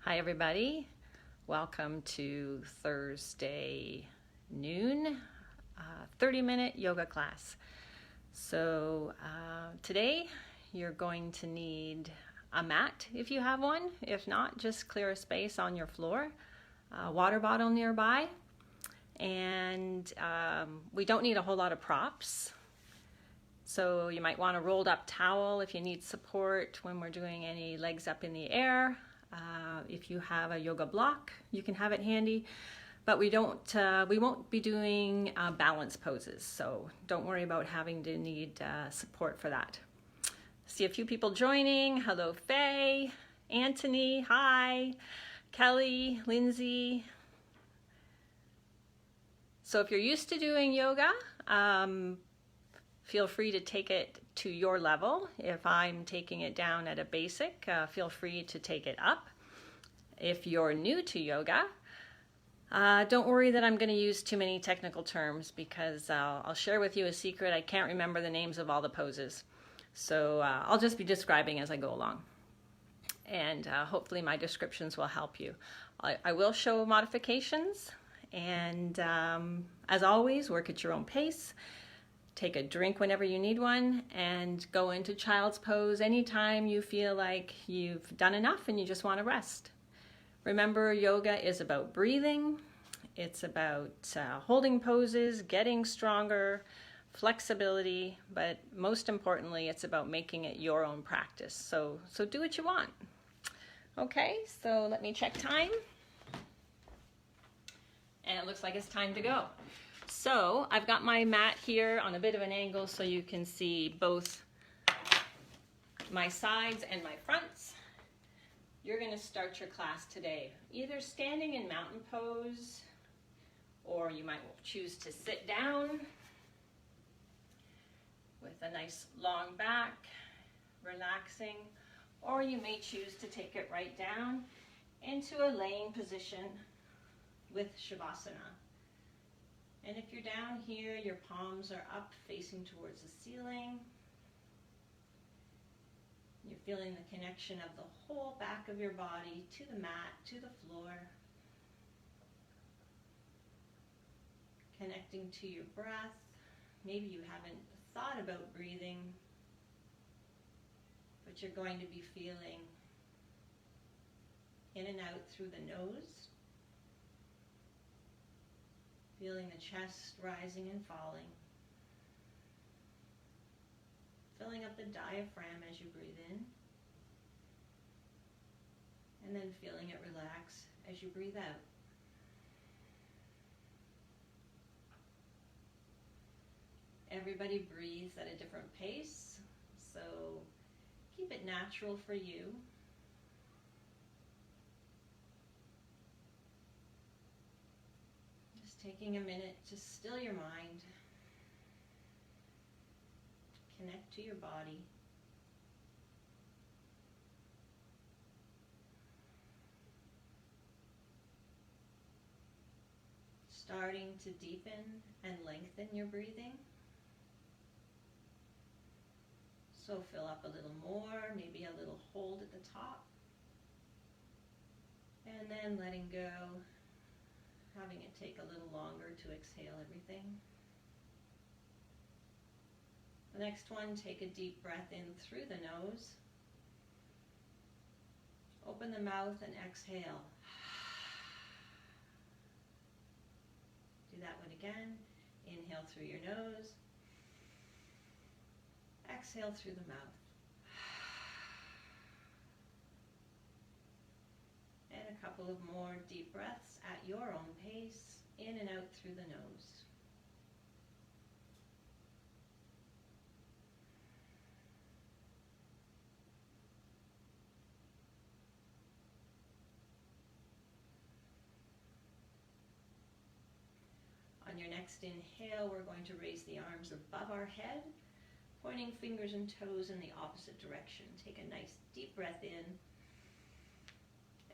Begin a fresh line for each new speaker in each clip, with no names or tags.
Hi everybody, welcome to Thursday noon 30-minute yoga class. So today you're going to need a mat if you have one. If not, just clear a space on your floor, a water bottle nearby, and we don't need a whole lot of props. So you might want a rolled up towel if you need support when we're doing any legs up in the air. If you have a yoga block, you can have it handy, but we won't be doing balance poses, so don't worry about having to need support for that. See a few people joining. Hello, Faye, Anthony, hi, Kelly, Lindsay. So if you're used to doing yoga, feel free to take it to your level. If I'm taking it down at a basic, feel free to take it up. If you're new to yoga, don't worry that I'm going to use too many technical terms, because I'll share with you a secret. I can't remember the names of all the poses. So I'll just be describing as I go along. And hopefully my descriptions will help you. I will show modifications. And as always, work at your own pace. Take a drink whenever you need one, and go into child's pose anytime you feel like you've done enough and you just want to rest. Remember, yoga is about breathing. It's about holding poses, getting stronger, flexibility, but most importantly, it's about making it your own practice. So do what you want. Okay, so let me check time. And it looks like it's time to go. So I've got my mat here on a bit of an angle so you can see both my sides and my fronts. You're going to start your class today either standing in mountain pose, or you might choose to sit down with a nice long back, relaxing, or you may choose to take it right down into a laying position with Shavasana. And if you're down here, your palms are up facing towards the ceiling. You're feeling the connection of the whole back of your body to the mat, to the floor. Connecting to your breath. Maybe you haven't thought about breathing, but you're going to be feeling in and out through the nose. Feeling the chest rising and falling. Filling up the diaphragm as you breathe in. And then feeling it relax as you breathe out. Everybody breathes at a different pace, so keep it natural for you. Taking a minute to still your mind, connect to your body. Starting to deepen and lengthen your breathing. So fill up a little more, maybe a little hold at the top. And then letting go. Having it take a little longer to exhale everything. The next one, take a deep breath in through the nose. Open the mouth and exhale. Do that one again. Inhale through your nose. Exhale through the mouth. And a couple of more deep breaths at your own pace, in and out through the nose. On your next inhale, we're going to raise the arms above our head, pointing fingers and toes in the opposite direction. Take a nice deep breath in.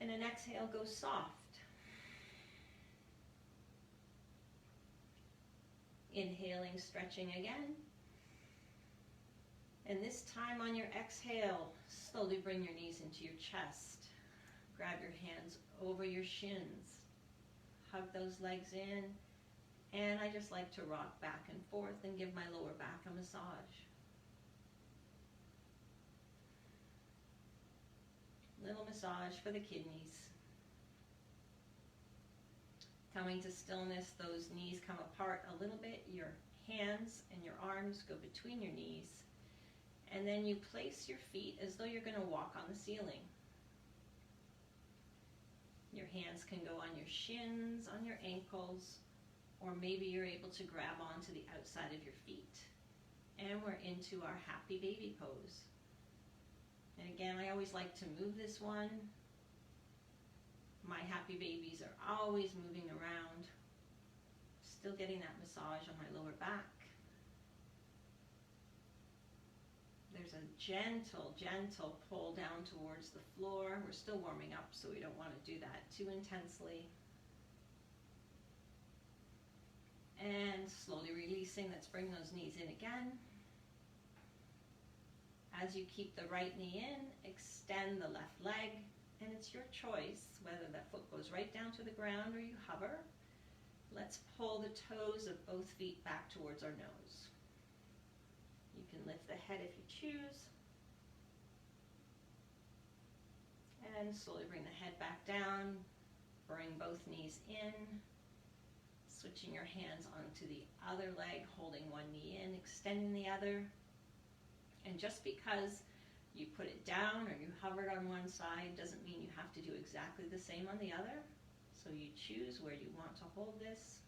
And an exhale, go soft. Inhaling, stretching again. And this time on your exhale, slowly bring your knees into your chest. Grab your hands over your shins. Hug those legs in. And I just like to rock back and forth and give my lower back a massage. Little massage for the kidneys. Coming to stillness, those knees come apart a little bit. Your hands and your arms go between your knees. And then you place your feet as though you're going to walk on the ceiling. Your hands can go on your shins, on your ankles, or maybe you're able to grab onto the outside of your feet. And we're into our happy baby pose. And again, I always like to move this one. My happy babies are always moving around. Still getting that massage on my lower back. There's a gentle, gentle pull down towards the floor. We're still warming up, so we don't want to do that too intensely. And slowly releasing. Let's bring those knees in again. As you keep the right knee in, extend the left leg. And it's your choice whether that foot goes right down to the ground or you hover. Let's pull the toes of both feet back towards our nose. You can lift the head if you choose. And slowly bring the head back down. Bring both knees in. Switching your hands onto the other leg, holding one knee in, extending the other. And just because you put it down or you hovered on one side doesn't mean you have to do exactly the same on the other. So you choose where you want to hold this.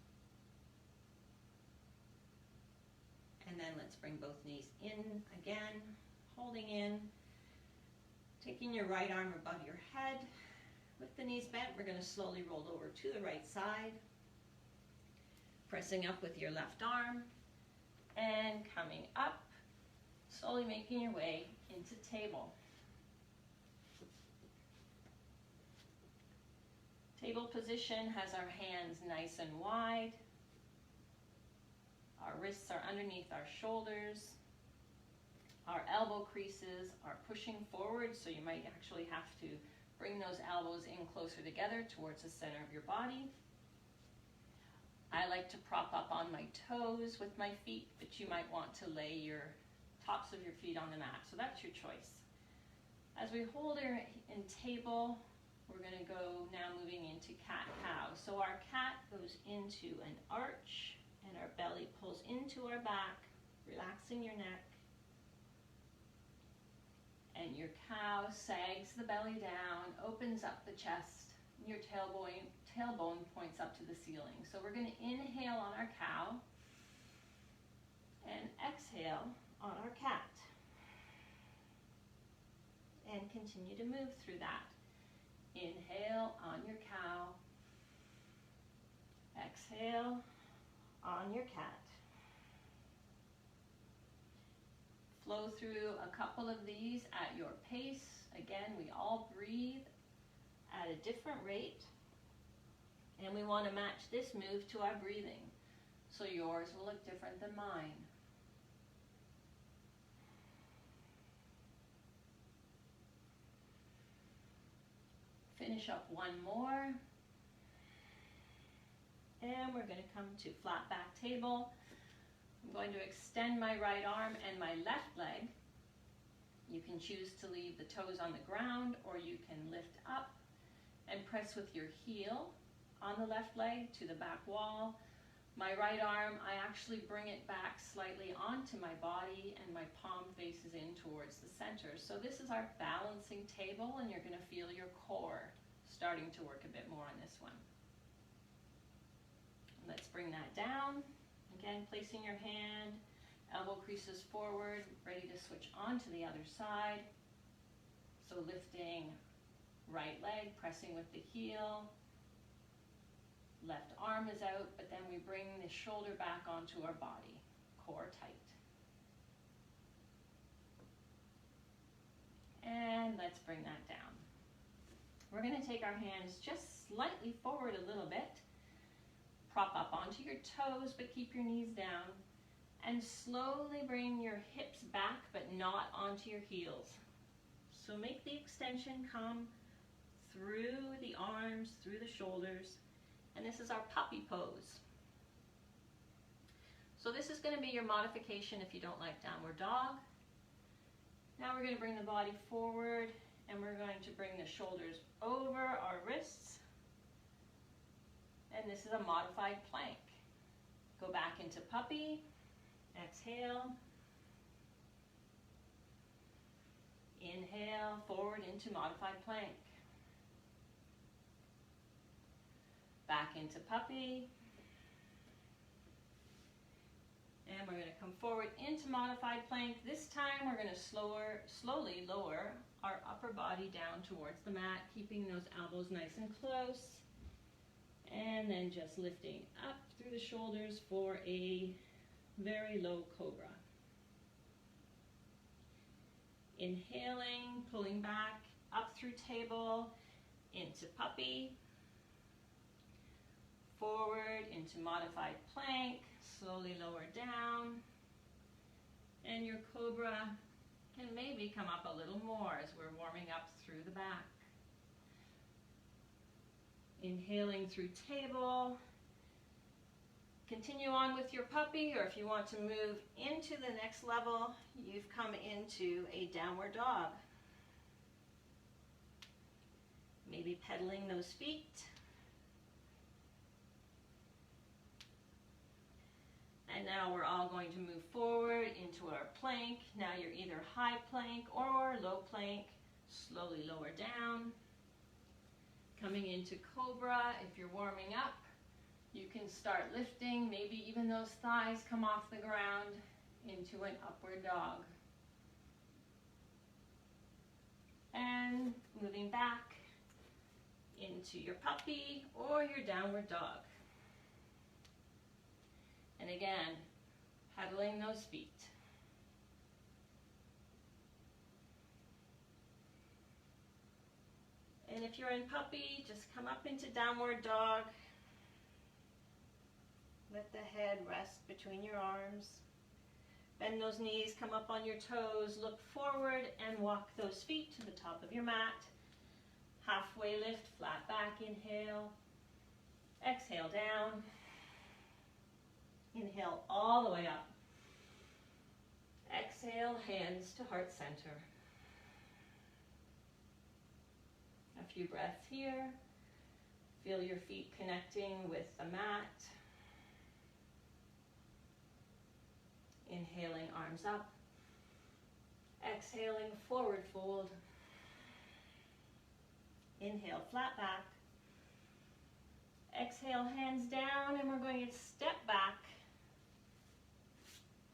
And then let's bring both knees in again, holding in. Taking your right arm above your head. With the knees bent, we're going to slowly roll over to the right side. Pressing up with your left arm. And coming up. Slowly making your way into table. Table position has our hands nice and wide. Our wrists are underneath our shoulders. Our elbow creases are pushing forward, so you might actually have to bring those elbows in closer together towards the center of your body. I like to prop up on my toes with my feet, but you might want to lay your tops of your feet on the mat, so that's your choice. As we hold her in table, we're going to go now moving into cat-cow. So our cat goes into an arch, and our belly pulls into our back, relaxing your neck. And your cow sags the belly down, opens up the chest, and your tailbone points up to the ceiling. So we're going to inhale on our cow, and exhale on our cat. And continue to move through that. Inhale on your cow. Exhale on your cat. Flow through a couple of these at your pace. Again, we all breathe at a different rate. And we want to match this move to our breathing. So yours will look different than mine. Finish up one more. And we're going to come to flat back table. I'm going to extend my right arm and my left leg. You can choose to leave the toes on the ground, or you can lift up and press with your heel on the left leg to the back wall. My right arm, I actually bring it back slightly onto my body, and my palm faces in towards the center. So this is our balancing table, and you're going to feel your core starting to work a bit more on this one. Let's bring that down. Again, placing your hand, elbow creases forward, ready to switch on to the other side. So lifting right leg, pressing with the heel. Left arm is out, but then we bring the shoulder back onto our body, core tight. And let's bring that down. We're going to take our hands just slightly forward a little bit. Prop up onto your toes, but keep your knees down. And slowly bring your hips back, but not onto your heels. So make the extension come through the arms, through the shoulders. And this is our puppy pose. So this is going to be your modification if you don't like downward dog. Now we're going to bring the body forward and we're going to bring the shoulders over our wrists. And this is a modified plank. Go back into puppy, exhale, inhale, forward into modified plank. Back into puppy. And we're going to come forward into modified plank. This time we're going to slowly lower our upper body down towards the mat, keeping those elbows nice and close. And then just lifting up through the shoulders for a very low cobra. Inhaling, pulling back, up through table, into puppy, forward into modified plank, slowly lower down, and your cobra can maybe come up a little more as we're warming up through the back. Inhaling through table. Continue on with your puppy, or if you want to move into the next level, you've come into a downward dog. Maybe pedaling those feet. And now we're all going to move forward into our plank. Now you're either high plank or low plank. Slowly lower down. Coming into cobra, if you're warming up, you can start lifting, maybe even those thighs come off the ground into an upward dog. And moving back into your puppy or your downward dog. And again, pedaling those feet. And if you're in puppy, just come up into downward dog. Let the head rest between your arms. Bend those knees, come up on your toes, look forward and walk those feet to the top of your mat. Halfway lift, flat back, inhale. Exhale down. Inhale all the way up. Exhale, hands to heart center. A few breaths here. Feel your feet connecting with the mat. Inhaling, arms up. Exhaling, forward fold. Inhale, flat back. Exhale, hands down, and we're going to step back.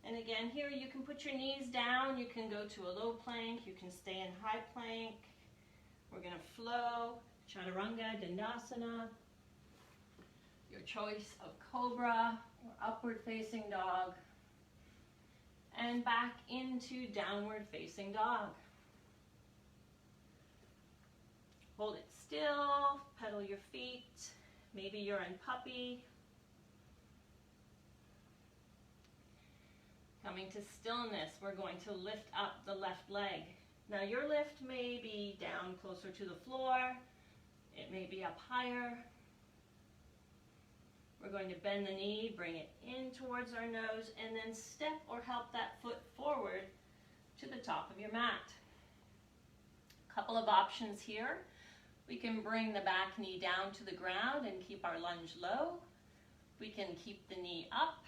And again, here you can put your knees down. You can go to a low plank. You can stay in high plank. We're going to flow, chaturanga, dandasana. Your choice of cobra or upward facing dog. And back into downward facing dog. Hold it still, pedal your feet. Maybe you're in puppy. Coming to stillness, we're going to lift up the left leg. Now your lift may be down closer to the floor. It may be up higher. We're going to bend the knee, bring it in towards our nose, and then step or help that foot forward to the top of your mat. A couple of options here. We can bring the back knee down to the ground and keep our lunge low. We can keep the knee up.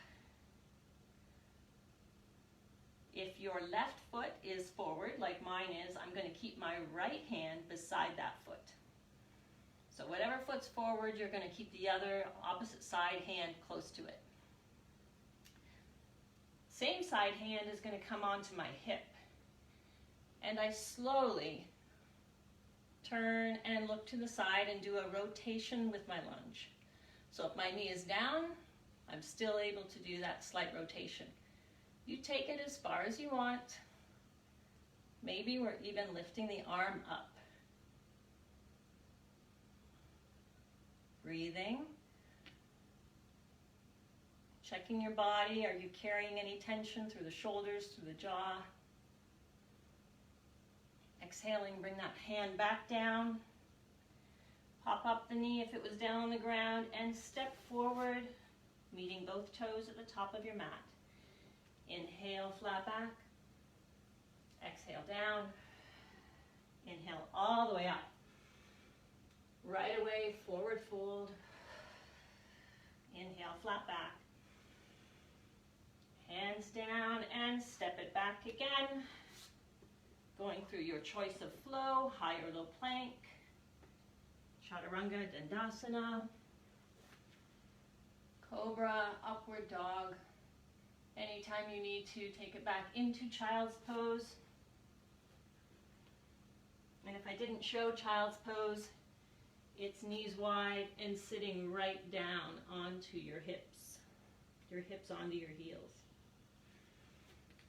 If your left foot is forward, like mine is, I'm going to keep my right hand beside that foot. So whatever foot's forward, you're going to keep the other opposite side hand close to it. Same side hand is going to come onto my hip. And I slowly turn and look to the side and do a rotation with my lunge. So if my knee is down, I'm still able to do that slight rotation. You take it as far as you want. Maybe we're even lifting the arm up. Breathing. Checking your body. Are you carrying any tension through the shoulders, through the jaw? Exhaling, bring that hand back down. Pop up the knee if it was down on the ground and step forward, meeting both toes at the top of your mat. Inhale, flat back. Exhale, down. Inhale all the way up. Right away, forward fold. Inhale, flat back. Hands down and step it back again. Going through your choice of flow, high or low plank. Chaturanga, Dandasana. Cobra, upward dog. Anytime you need to, take it back into child's pose. And if I didn't show child's pose, it's knees wide and sitting right down onto your hips onto your heels.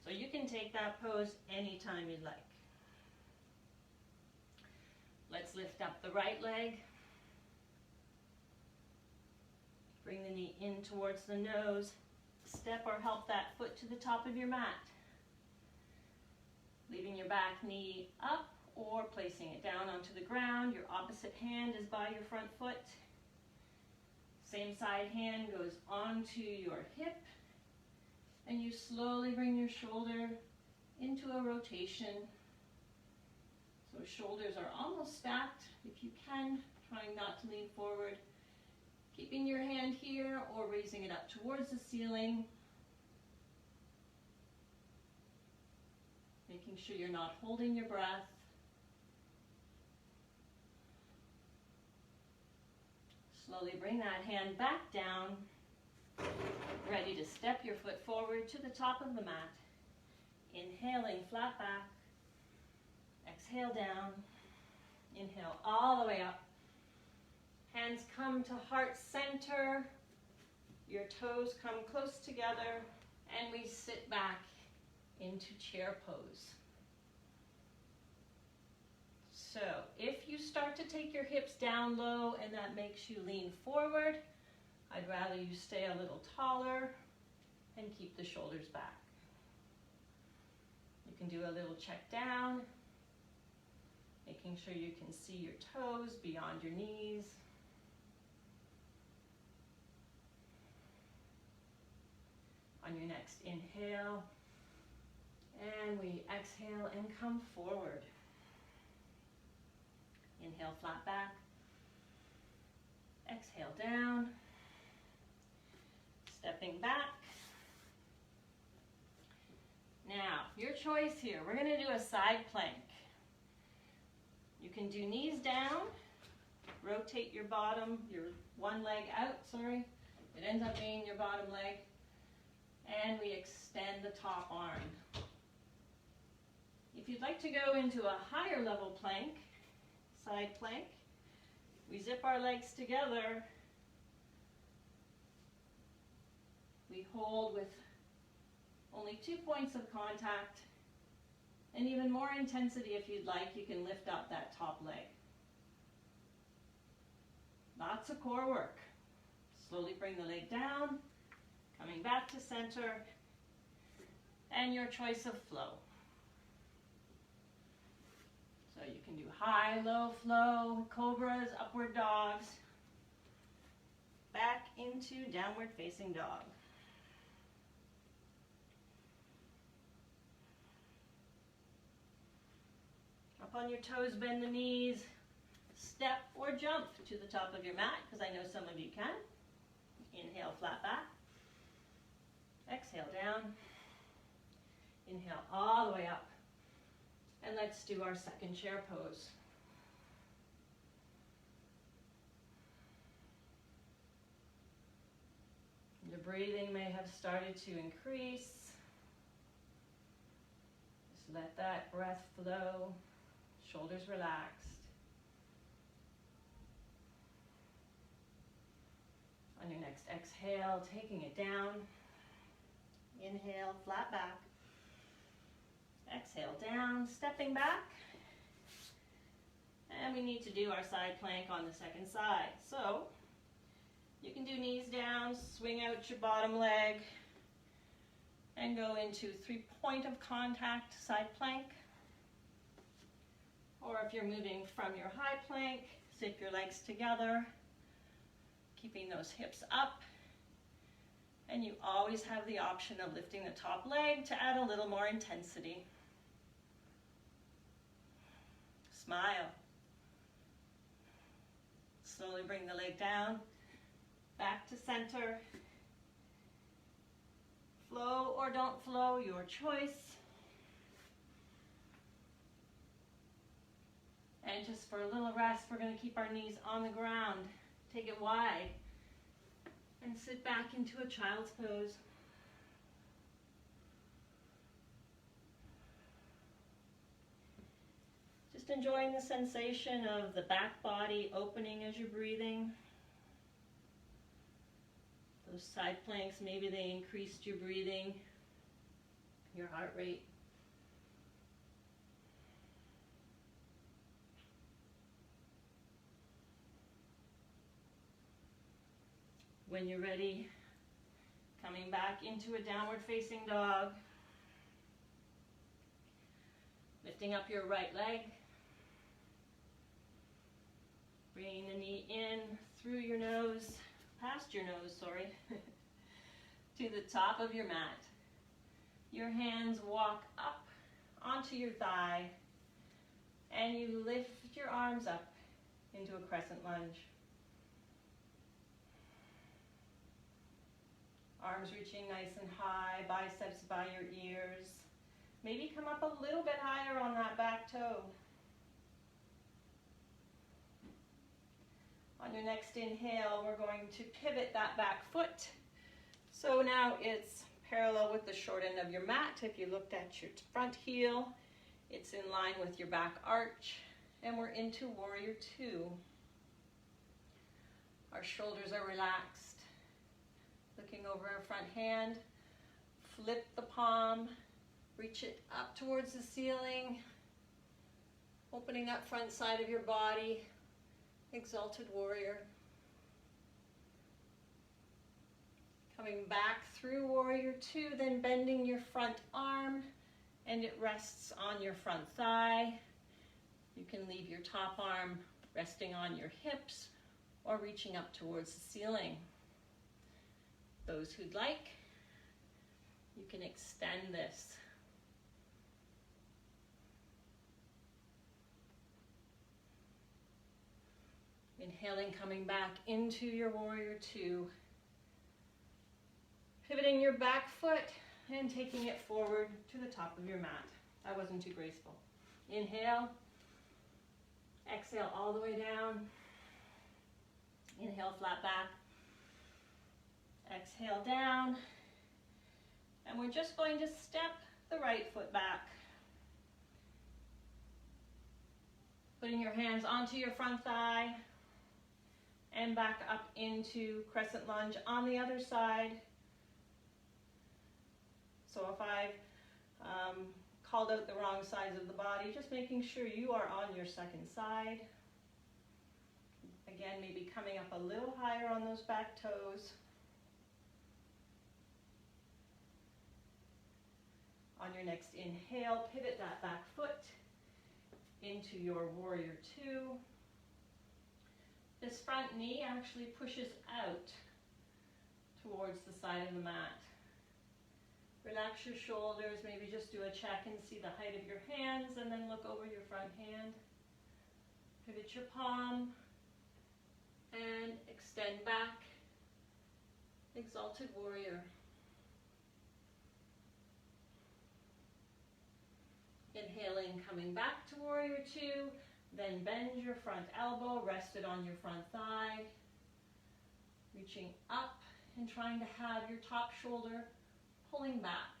So you can take that pose anytime you'd like. Let's lift up the right leg. Bring the knee in towards the nose. Step or help that foot to the top of your mat. Leaving your back knee up or placing it down onto the ground. Your opposite hand is by your front foot. Same side hand goes onto your hip. And you slowly bring your shoulder into a rotation. So shoulders are almost stacked. If you can, trying not to lean forward. Keeping your hand here or raising it up towards the ceiling. Making sure you're not holding your breath. Slowly bring that hand back down. Ready to step your foot forward to the top of the mat. Inhaling, flat back. Exhale down. Inhale all the way up. Hands come to heart center. Your toes come close together. And we sit back into chair pose. So if you start to take your hips down low and that makes you lean forward, I'd rather you stay a little taller and keep the shoulders back. You can do a little check down, making sure you can see your toes beyond your knees. On your next inhale, and we exhale and come forward. Inhale, flat back. Exhale, down. Stepping back. Now, your choice here. We're going to do a side plank. You can do knees down. Rotate your bottom, your one leg out, sorry. It ends up being your bottom leg. And we extend the top arm. If you'd like to go into a higher level plank, side plank, we zip our legs together. We hold with only 2 points of contact. And even more intensity if you'd like, you can lift up that top leg. Lots of core work. Slowly bring the leg down. Coming back to center, and your choice of flow. So you can do high, low flow, cobras, upward dogs, back into downward facing dog. Up on your toes, bend the knees, step or jump to the top of your mat, because I know some of you can. Inhale, flat back. Exhale down, inhale all the way up, and let's do our second chair pose. Your breathing may have started to increase. Just let that breath flow, shoulders relaxed. On your next exhale, taking it down. Inhale, flat back. Exhale, down, stepping back. And we need to do our side plank on the second side. So, you can do knees down, swing out your bottom leg, and go into 3 point of contact side plank. Or if you're moving from your high plank, zip your legs together, keeping those hips up. And you always have the option of lifting the top leg to add a little more intensity. Smile. Slowly bring the leg down, back to center. Flow or don't flow, your choice. And just for a little rest, we're going to keep our knees on the ground. Take it wide and sit back into a child's pose. Just enjoying the sensation of the back body opening as you're breathing. Those side planks, maybe they increased your breathing, your heart rate. When you're ready, coming back into a downward facing dog. Lifting up your right leg. Bringing the knee in through your nose, past your nose, sorry, to the top of your mat. Your hands walk up onto your thigh, and you lift your arms up into a crescent lunge. Arms reaching nice and high, biceps by your ears. Maybe come up a little bit higher on that back toe. On your next inhale, we're going to pivot that back foot. So now it's parallel with the short end of your mat. If you looked at your front heel, it's in line with your back arch, and we're into Warrior Two. Our shoulders are relaxed. Looking over our front hand, flip the palm, reach it up towards the ceiling, opening that front side of your body, Exalted Warrior. Coming back through Warrior Two, then bending your front arm, and it rests on your front thigh. You can leave your top arm resting on your hips or reaching up towards the ceiling. Those who'd like, you can extend this. Inhaling, coming back into your Warrior Two. Pivoting your back foot and taking it forward to the top of your mat. That wasn't too graceful. Inhale. Exhale all the way down. Inhale, flat back. Exhale down. And we're just going to step the right foot back. Putting your hands onto your front thigh and back up into crescent lunge on the other side. So if I've called out the wrong sides of the body, just making sure you are on your second side. Again, maybe coming up a little higher on those back toes. On your next inhale, pivot that back foot into your Warrior Two. This front knee actually pushes out towards the side of the mat. Relax your shoulders, maybe just do a check and see the height of your hands, and then look over your front hand. Pivot your palm and extend back. Exalted Warrior. Inhaling, coming back to Warrior Two, then bend your front elbow, rest it on your front thigh. Reaching up and trying to have your top shoulder pulling back.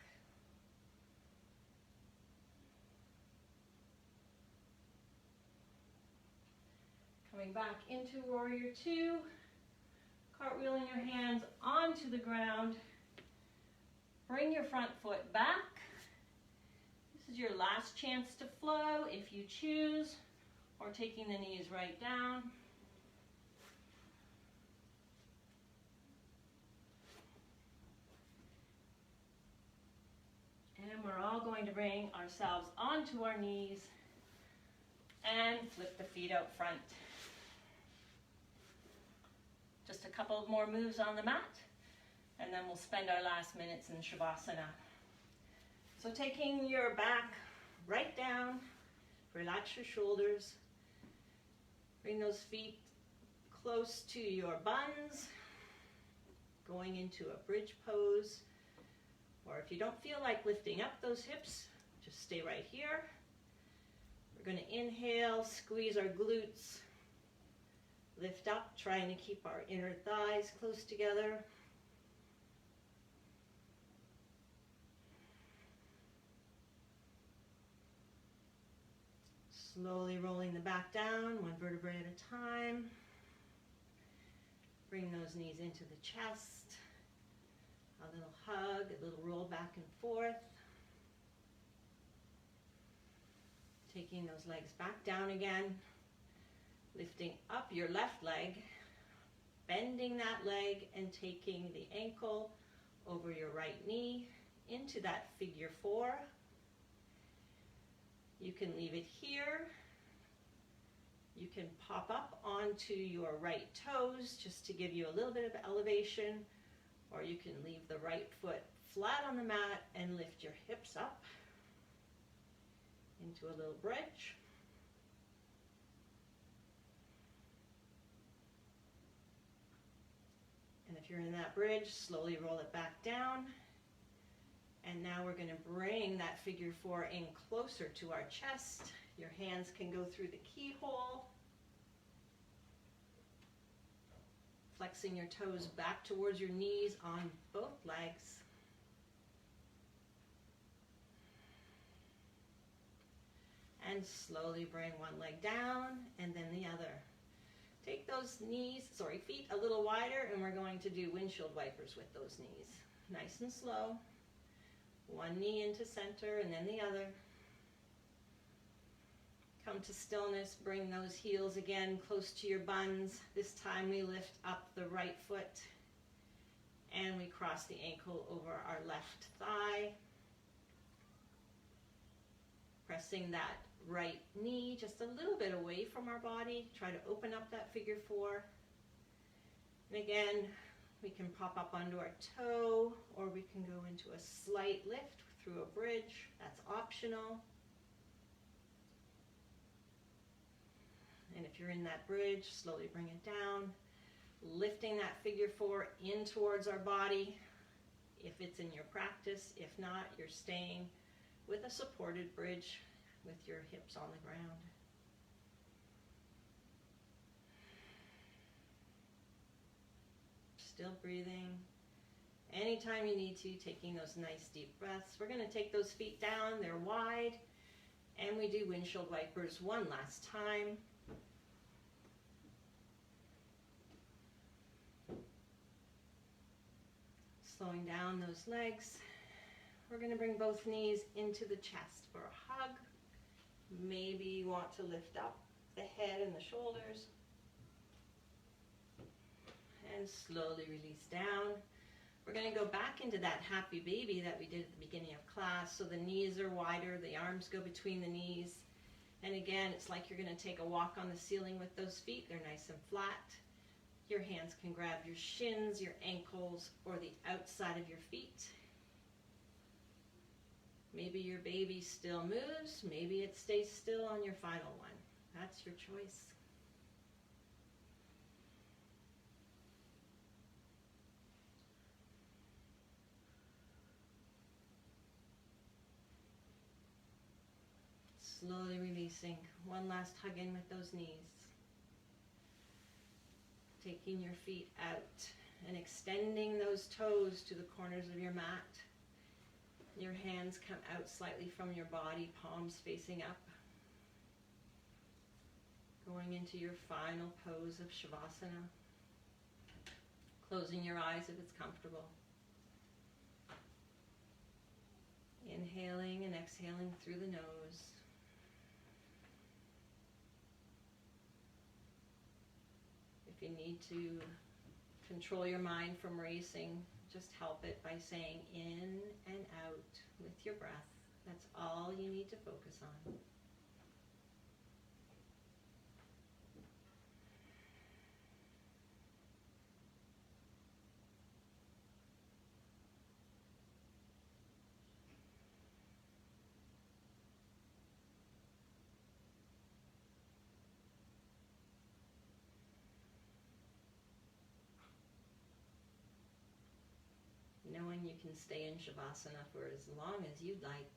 Coming back into Warrior Two, cartwheeling your hands onto the ground. Bring your front foot back. This is your last chance to flow if you choose, or taking the knees right down. And we're all going to bring ourselves onto our knees and and flip the feet out front. Just a couple of more moves on the mat, and then we'll spend our last minutes in Shavasana. So taking your back right down, relax your shoulders, bring those feet close to your buns, going into a bridge pose, or if you don't feel like lifting up those hips, just stay right here. We're going to inhale, squeeze our glutes, lift up, trying to keep our inner thighs close together. Slowly rolling the back down, one vertebrae at a time. Bring those knees into the chest. A little hug, a little roll back and forth. Taking those legs back down again. Lifting up your left leg. Bending that leg and taking the ankle over your right knee into that figure four. You can leave it here. You can pop up onto your right toes just to give you a little bit of elevation, or you can leave the right foot flat on the mat and lift your hips up into a little bridge. And if you're in that bridge, slowly roll it back down. And now we're going to bring that figure four in closer to our chest. Your hands can go through the keyhole. Flexing your toes back towards your knees on both legs. And slowly bring one leg down and then the other. Take those feet a little wider, and we're going to do windshield wipers with those knees. Nice and slow. One knee into center and then the other. Come to stillness, bring those heels again close to your buns. This time we lift up the right foot and we cross the ankle over our left thigh. Pressing that right knee just a little bit away from our body. Try to open up that figure four. And again, we can pop up onto our toe, or we can go into a slight lift through a bridge. That's optional. And if you're in that bridge, slowly bring it down, lifting that figure four in towards our body, if it's in your practice. If not, you're staying with a supported bridge with your hips on the ground. Still breathing. Anytime you need to, taking those nice deep breaths. We're going to take those feet down, they're wide, and we do windshield wipers one last time. Slowing down those legs. We're going to bring both knees into the chest for a hug. Maybe you want to lift up the head and the shoulders. And slowly release down. We're going to go back into that happy baby that we did at the beginning of class. So the knees are wider, the arms go between the knees. And again, it's like you're going to take a walk on the ceiling with those feet. They're nice and flat. Your hands can grab your shins, your ankles, or the outside of your feet. Maybe your baby still moves. Maybe it stays still on your final one. That's your choice. Slowly releasing. One last hug in with those knees. Taking your feet out and extending those toes to the corners of your mat. Your hands come out slightly from your body, palms facing up. Going into your final pose of Shavasana. Closing your eyes if it's comfortable. Inhaling and exhaling through the nose. If you need to control your mind from racing, just help it by saying in and out with your breath. That's all you need to focus on. You can stay in Shavasana for as long as you'd like.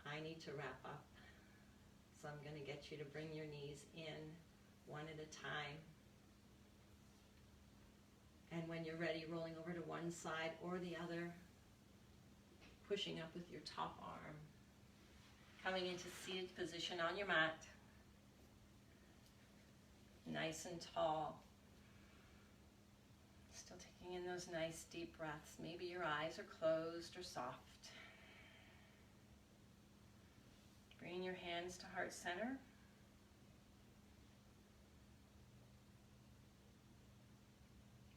I need to wrap up, so I'm going to get you to bring your knees in one at a time. And when you're ready, rolling over to one side or the other, pushing up with your top arm, coming into seated position on your mat, nice and tall. Still taking in those nice deep breaths. Maybe your eyes are closed or soft. Bringing your hands to heart center.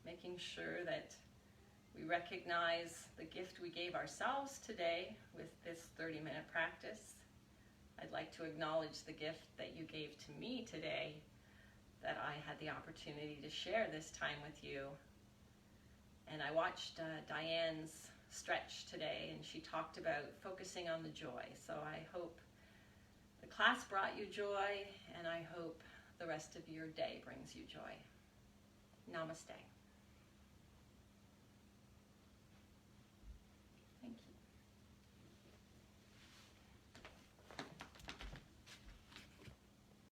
Making sure that we recognize the gift we gave ourselves today with this 30-minute practice. I'd like to acknowledge the gift that you gave to me today, that I had the opportunity to share this time with you. And I watched Diane's stretch today, and she talked about focusing on the joy. So I hope the class brought you joy, and I hope the rest of your day brings you joy. Namaste.